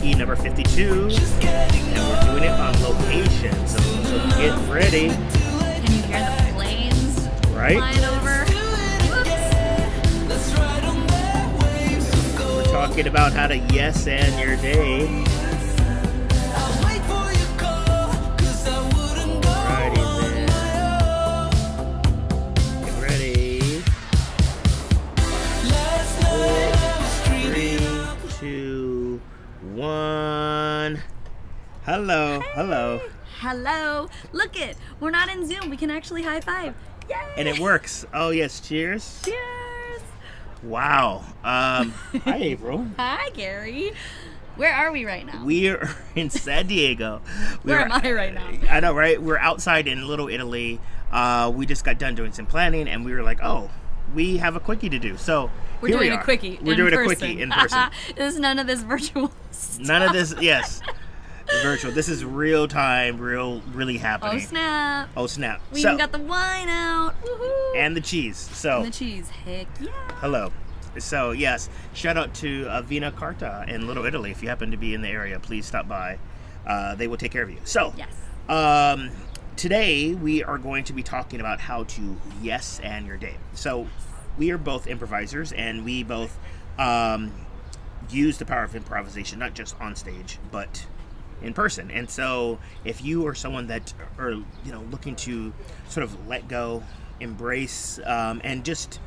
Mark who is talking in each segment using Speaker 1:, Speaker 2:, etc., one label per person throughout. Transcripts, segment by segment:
Speaker 1: Quickie number 52, and we're doing it on location, so get ready.
Speaker 2: Can you hear the planes
Speaker 1: Right?
Speaker 2: flying over?
Speaker 1: We're talking about how to yes and your day. Alrighty then. Get ready. 4, 3, 2, 1. Hello. Hello.
Speaker 2: Hello. Look it. We're not in Zoom. We can actually high five. Yay!
Speaker 1: And it works. Oh, yes. Cheers.
Speaker 2: Cheers.
Speaker 1: Wow. Hi, April.
Speaker 2: Hi, Gary. Where are we right now?
Speaker 1: We are in San Diego.
Speaker 2: Where am I right now?
Speaker 1: I know, right? We're outside in Little Italy. We just got done doing some planning, and we were like, oh, we have a quickie to do. So
Speaker 2: We're doing a quickie.
Speaker 1: We're doing a quickie in person.
Speaker 2: There's none of this virtual stuff.
Speaker 1: None of this, yes. Virtual. This is real time, really happening.
Speaker 2: Oh, snap.
Speaker 1: Oh, snap.
Speaker 2: We even got the wine out. Woohoo.
Speaker 1: And the cheese. So.
Speaker 2: And the cheese. Heck yeah.
Speaker 1: Hello. So, yes, shout out to Vina Carta in Little Italy. If you happen to be in the area, please stop by. They will take care of you. So,
Speaker 2: yes.
Speaker 1: Today we are going to be talking about how to yes and your day. So, we are both improvisers, and we both use the power of improvisation, not just on stage, but in person. And so if you are someone that are looking to sort of let go, embrace, and just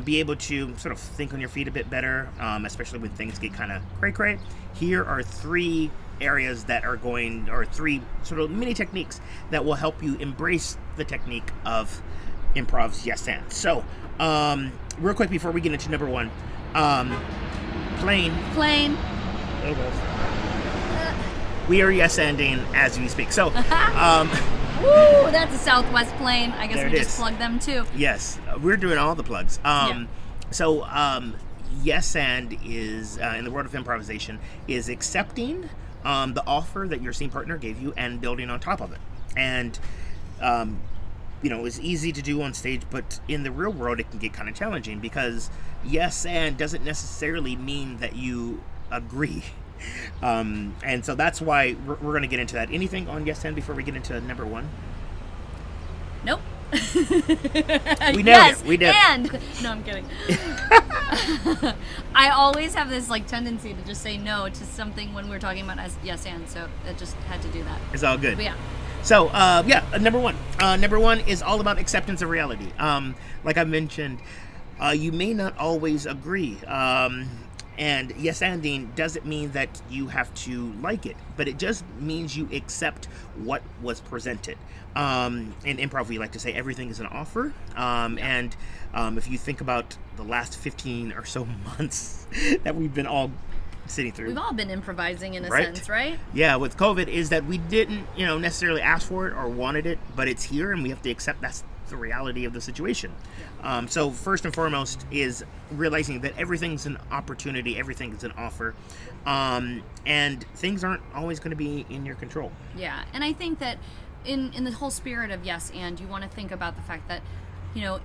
Speaker 1: be able to sort of think on your feet a bit better, especially when things get kind of cray-cray, here are 3 areas that are or 3 sort of mini techniques that will help you embrace the technique of improv's yes and. So real quick before we get into number 1, plane. There it goes. We are yes-anding as we speak. So,
Speaker 2: Woo, that's a Southwest plane. I guess we just plug them too.
Speaker 1: Yes, we're doing all the plugs.
Speaker 2: Yeah.
Speaker 1: So, yes and is, in the world of improvisation, is accepting the offer that your scene partner gave you and building on top of it. And, it's easy to do on stage, but in the real world, it can get kind of challenging because yes and doesn't necessarily mean that you agree. And so that's why we're going to get into that. Anything on yes and before we get into number 1?
Speaker 2: Nope.
Speaker 1: We nailed it. We did.
Speaker 2: And no, I'm kidding. I always have this tendency to just say no to something when we're talking about yes and, so I just had to do that.
Speaker 1: It's all good.
Speaker 2: But yeah.
Speaker 1: So number 1. Number 1 is all about acceptance of reality. Like I mentioned, you may not always agree. And yes-anding doesn't mean that you have to like it, but it just means you accept what was presented. In improv, we like to say everything is an offer. And if you think about the last 15 or so months that we've been all sitting through.
Speaker 2: We've all been improvising in a sense, right?
Speaker 1: Yeah, with COVID is that we didn't, necessarily ask for it or wanted it, but it's here and we have to accept that's the reality of the situation. So first and foremost is realizing that everything's an opportunity, everything's an offer, and things aren't always going to be in your control.
Speaker 2: Yeah, and I think that in the whole spirit of yes and, you want to think about the fact that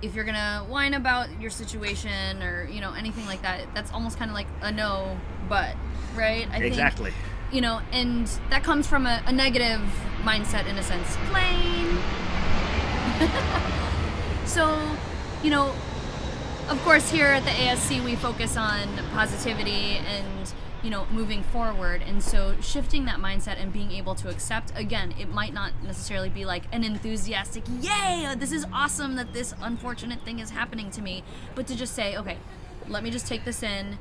Speaker 2: if you're gonna whine about your situation or anything like that, that's almost kind of like a no but, right? I
Speaker 1: exactly.
Speaker 2: think, and that comes from a negative mindset in a sense. Plain. So, of course, here at the ASC, we focus on positivity and, moving forward. And so shifting that mindset and being able to accept, again, it might not necessarily be like an enthusiastic, yay, this is awesome that this unfortunate thing is happening to me. But to just say, okay, let me just take this in.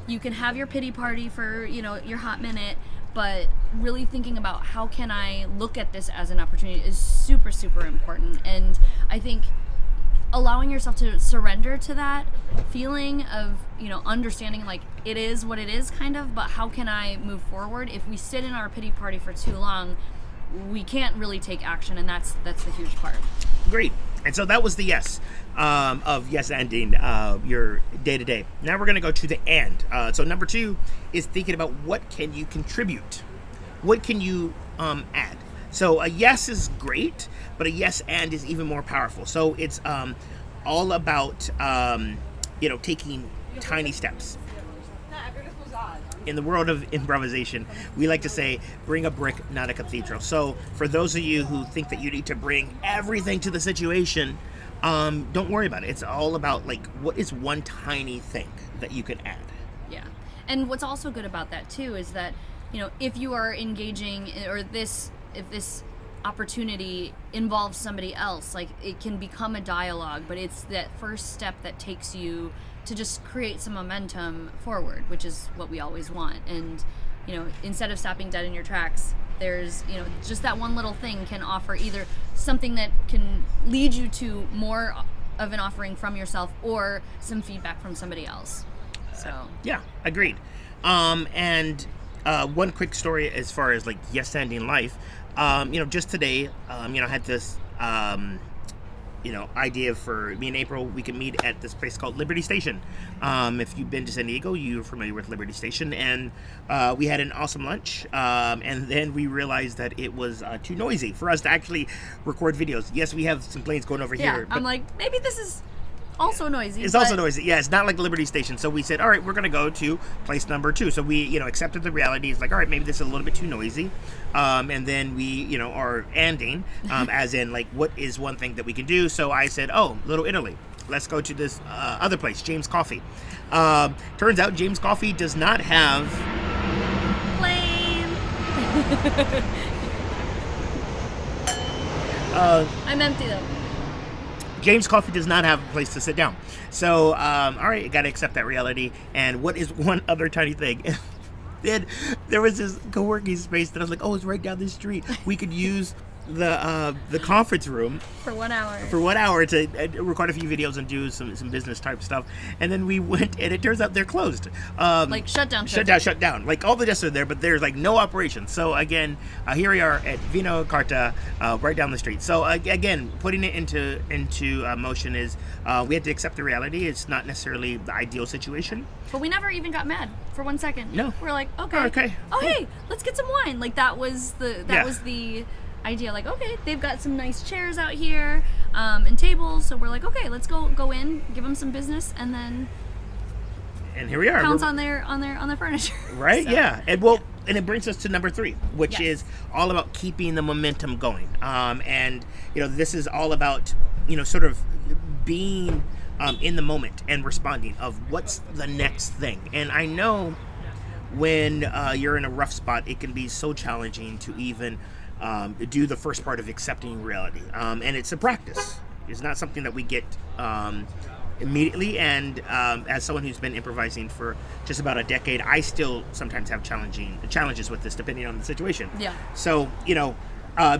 Speaker 2: You can have your pity party for, your hot minute. But really thinking about how can I look at this as an opportunity is super, super important. And I think allowing yourself to surrender to that feeling of, understanding it is what it is kind of, but how can I move forward? If we sit in our pity party for too long, we can't really take action, and that's the huge part.
Speaker 1: Great. And so that was the yes of yes-anding your day-to-day. Now we're going to go to the and. So number 2 is thinking about what can you contribute? What can you add? So a yes is great, but a yes and is even more powerful. So it's all about, taking tiny steps. in the world of improvisation, we like to say, bring a brick, not a cathedral. So for those of you who think that you need to bring everything to the situation, don't worry about it. It's all about, like, what is one tiny thing that you can add?
Speaker 2: Yeah. And what's also good about that too is that, if you are engaging, or if this opportunity involves somebody else, like, it can become a dialogue, but it's that first step that takes you to just create some momentum forward, which is what we always want. And instead of stopping dead in your tracks, there's just that one little thing can offer either something that can lead you to more of an offering from yourself or some feedback from somebody else. So
Speaker 1: yeah, agreed. And one quick story as far as, like, yes ending life. Just today, I had this, idea for me and April. We could meet at this place called Liberty Station. If you've been to San Diego, you're familiar with Liberty Station. And we had an awesome lunch. And then we realized that it was too noisy for us to actually record videos. Yes, we have some planes going over here.
Speaker 2: But I'm like, maybe this is also noisy.
Speaker 1: It's also noisy. Yeah, it's not like Liberty Station. So we said, all right, we're going to go to place number 2. So we, accepted the reality. It's like, all right, maybe this is a little bit too noisy. And then we, are ending, as in, like, what is one thing that we can do? So I said, oh, Little Italy. Let's go to this other place, James Coffee. Turns out James Coffee does not have...
Speaker 2: Plane! I'm empty, though.
Speaker 1: James Coffee does not have a place to sit down. So, all right, got to accept that reality. And what is one other tiny thing? Then there was this co-working space that I was like, oh, it's right down the street. We could use the conference room
Speaker 2: for 1 hour.
Speaker 1: For 1 hour to record a few videos and do some business type stuff. And then we went, and it turns out they're closed.
Speaker 2: Like shut down.
Speaker 1: Like all the desks are there, but there's like no operation. So again, here we are at Vino Carta, right down the street. So again, putting it into motion is we had to accept the reality. It's not necessarily the ideal situation.
Speaker 2: But we never even got mad for 1 second.
Speaker 1: No.
Speaker 2: We're like, okay. Oh, hey, let's get some wine. Like that was the idea. Like, okay, they've got some nice chairs out here and tables. So we're like, okay, let's go in, give them some business, and then
Speaker 1: here we are.
Speaker 2: Pounce on their furniture.
Speaker 1: Right? So, yeah. And it brings us to number 3, which
Speaker 2: yes.
Speaker 1: is all about keeping the momentum going. And this is all about sort of being in the moment and responding of what's the next thing. And I know when you're in a rough spot, it can be so challenging to even do the first part of accepting reality. And it's a practice. It's not something that we get immediately. And as someone who's been improvising for just about a decade, I still sometimes have challenges with this, depending on the situation.
Speaker 2: Yeah.
Speaker 1: So,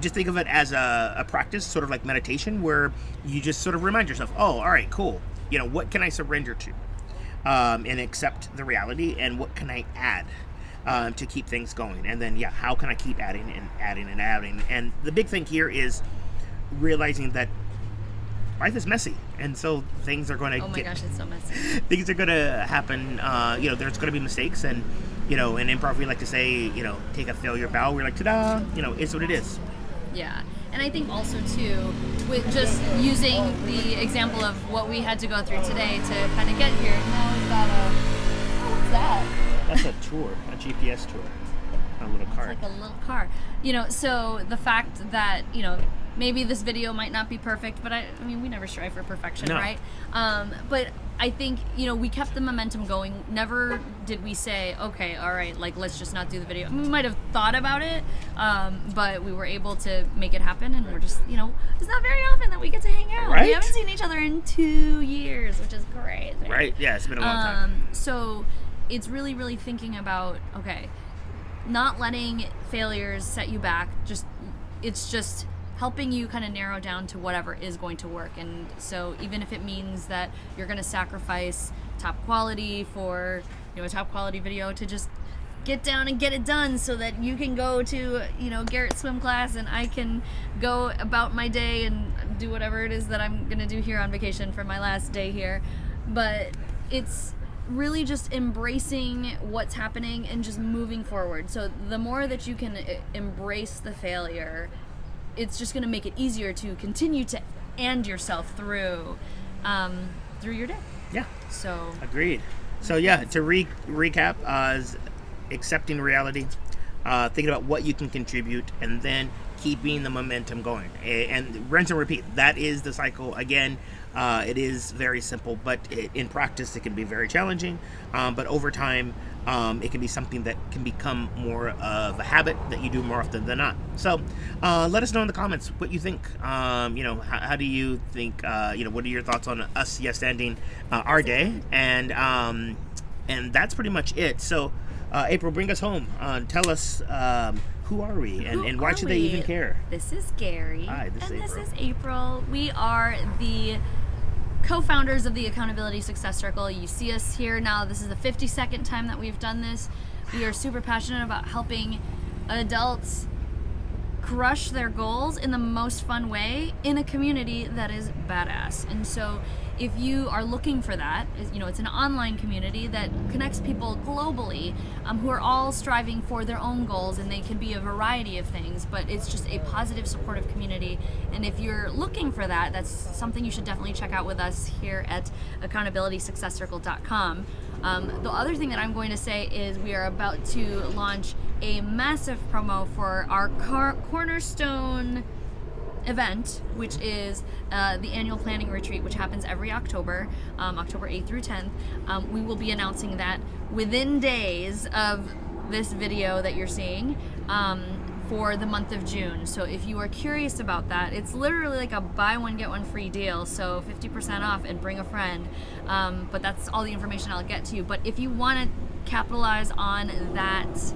Speaker 1: just think of it as a practice, sort of like meditation, where you just sort of remind yourself, oh, all right, cool. What can I surrender to and accept the reality, and what can I add to keep things going? And then, how can I keep adding and adding and adding? And the big thing here is realizing that life is messy, and so things are going to
Speaker 2: gosh, it's so messy.
Speaker 1: Things are going to happen. There's going to be mistakes, and in improv we like to say, take a failure bow. We're like, ta-da! It's what it is. Yeah.
Speaker 2: And I think also too, with just using the example of what we had to go through today to kind of get here. Now we've got what's that?
Speaker 1: That's a tour, a GPS tour, a little car.
Speaker 2: It's like a little car. So the fact that maybe this video might not be perfect, but I mean, we never strive for perfection,
Speaker 1: no.
Speaker 2: Right? But I think, we kept the momentum going. Never did we say, okay, all right, like, let's just not do the video. I mean, we might have thought about it, but we were able to make it happen, and we're just, it's not very often that we get to hang out.
Speaker 1: Right?
Speaker 2: We haven't seen each other in 2 years, which is great.
Speaker 1: Right, yeah, it's been a long time.
Speaker 2: So it's really, really thinking about, okay, not letting failures set you back. It's just helping you kind of narrow down to whatever is going to work. And so even if it means that you're going to sacrifice top quality for a top quality video to just get down and get it done so that you can go to Garrett's swim class and I can go about my day and do whatever it is that I'm going to do here on vacation for my last day here. But it's really just embracing what's happening and just moving forward. So the more that you can embrace the failure, it's just going to make it easier to continue to and yourself through your day.
Speaker 1: Yeah.
Speaker 2: So
Speaker 1: agreed. So to recap, accepting reality, thinking about what you can contribute, and then keeping the momentum going. And rinse and repeat. That is the cycle. Again, it is very simple, but in practice, it can be very challenging. But over time, it can be something that can become more of a habit that you do more often than not. So let us know in the comments what you think. How do you think, what are your thoughts on us yes-anding our day? And that's pretty much it. So Apryl, bring us home. Tell us who are we and why should they even care?
Speaker 2: This is Gary.
Speaker 1: Hi, this
Speaker 2: is Apryl. We are the co-founders of the Accountability Success Circle. You see us here now. This is the 52nd time that we've done this. We are super passionate about helping adults crush their goals in the most fun way in a community that is badass. And so if you are looking for that, it's an online community that connects people globally who are all striving for their own goals, and they can be a variety of things, but it's just a positive, supportive community. And if you're looking for that, that's something you should definitely check out with us here at accountabilitysuccesscircle.com. The other thing that I'm going to say is we are about to launch a massive promo for our cornerstone event, which is the annual planning retreat, which happens every October, October 8th through 10th. We will be announcing that within days of this video that you're seeing for the month of June. So if you are curious about that, it's literally like a buy one get one free deal, so 50% off and bring a friend. But that's all the information I'll get to you. But if you want to capitalize on that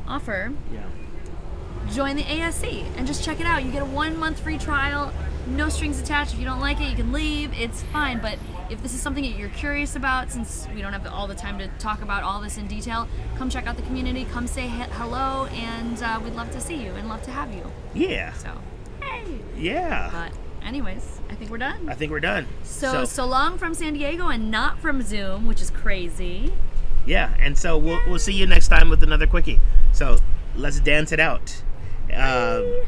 Speaker 2: offer, join the ASC and just check it out. You get a 1 month free trial, no strings attached. If you don't like it, you can leave. It's fine. But if this is something that you're curious about, since we don't have all the time to talk about all this in detail, come check out the community, come say hello, and we'd love to see you and love to have you.
Speaker 1: Yeah.
Speaker 2: So, hey.
Speaker 1: Yeah.
Speaker 2: But anyways, I think we're done.
Speaker 1: I think we're done.
Speaker 2: So long from San Diego and not from Zoom, which is crazy.
Speaker 1: Yeah, and so we'll see you next time with another Quickie. So let's dance it out.
Speaker 2: Bye.